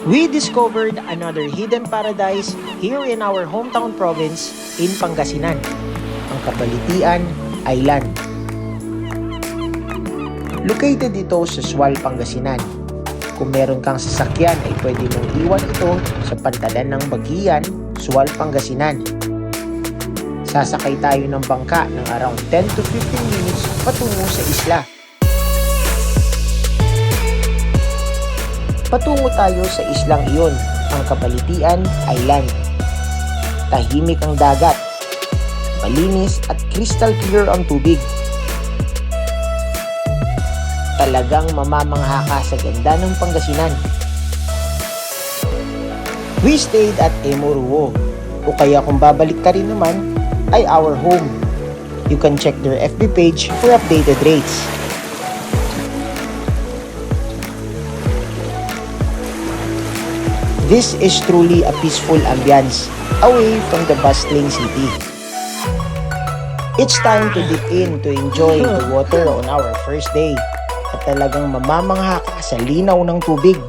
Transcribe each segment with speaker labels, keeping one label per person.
Speaker 1: We discovered another hidden paradise here in our hometown province in Pangasinan, ang Cabalitian Island. Located ito sa Sual, Pangasinan. Kung meron kang sasakyan ay pwede mong iwan ito sa pantalan ng Bagian, Sual, Pangasinan. Sasakay tayo ng bangka ng around 10 to 15 minutes patungo sa isla. Patungo tayo sa islang iyon, ang Cabalitian Island. Tahimik ang dagat, malinis at crystal clear ang tubig. Talagang mamamangha ka sa ganda ng Pangasinan. We stayed at Emoruo, o kaya kung babalik ka rin naman, ay our home. You can check their FB page for updated rates. This is truly a peaceful ambience away from the bustling city. It's time to dip in to enjoy the water on our first day at talagang mamamangha ka sa linaw ng tubig.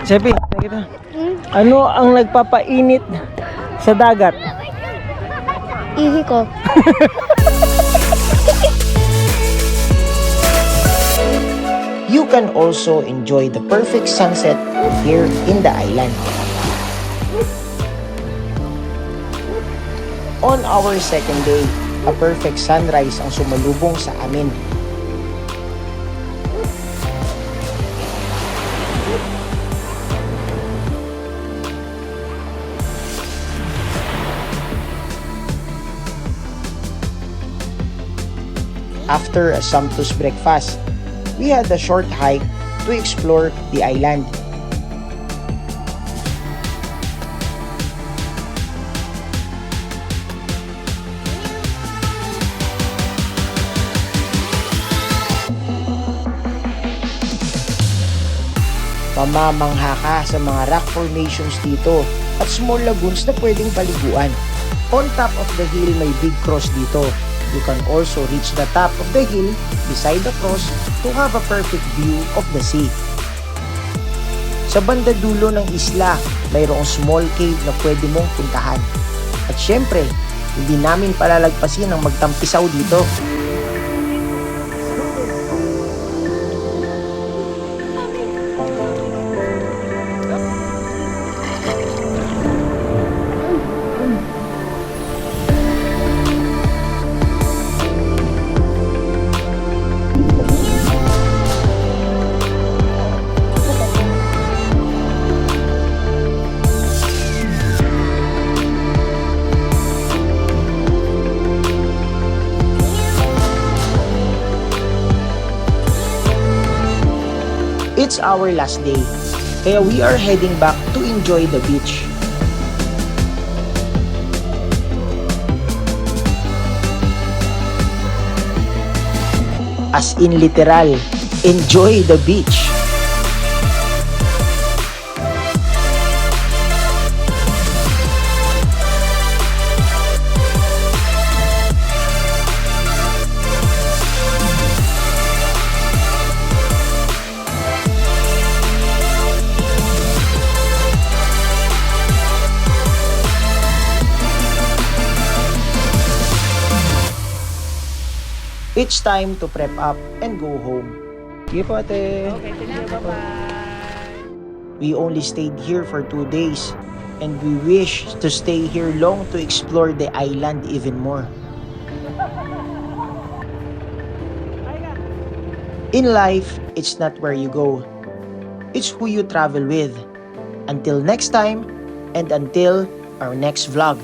Speaker 1: Sepi, nakita. Ano ang nagpapainit sa dagat?
Speaker 2: Ihi ko.
Speaker 1: You can also enjoy the perfect sunset here in the island. On our second day, a perfect sunrise ang sumalubong sa amin. After a sumptuous breakfast, we had a short hike to explore the island. Mamamangha ka sa mga rock formations dito at small lagoons na pwedeng paliguan. On top of the hill may big cross dito. You can also reach the top of the hill beside the cross to have a perfect view of the sea. Sa banda dulo ng isla, mayroong small cave na pwede mong puntahan. At syempre, hindi namin palalagpasin ang magtampisaw dito. It's our last day, kaya we are heading back to enjoy the beach. As in literal, enjoy the beach. It's time to prep up and go home. Sige po, ate.
Speaker 3: Okay, sige, bye-bye.
Speaker 1: We only stayed here for 2 days and we wish to stay here long to explore the island even more. In life, it's not where you go. It's who you travel with. Until next time and until our next vlog.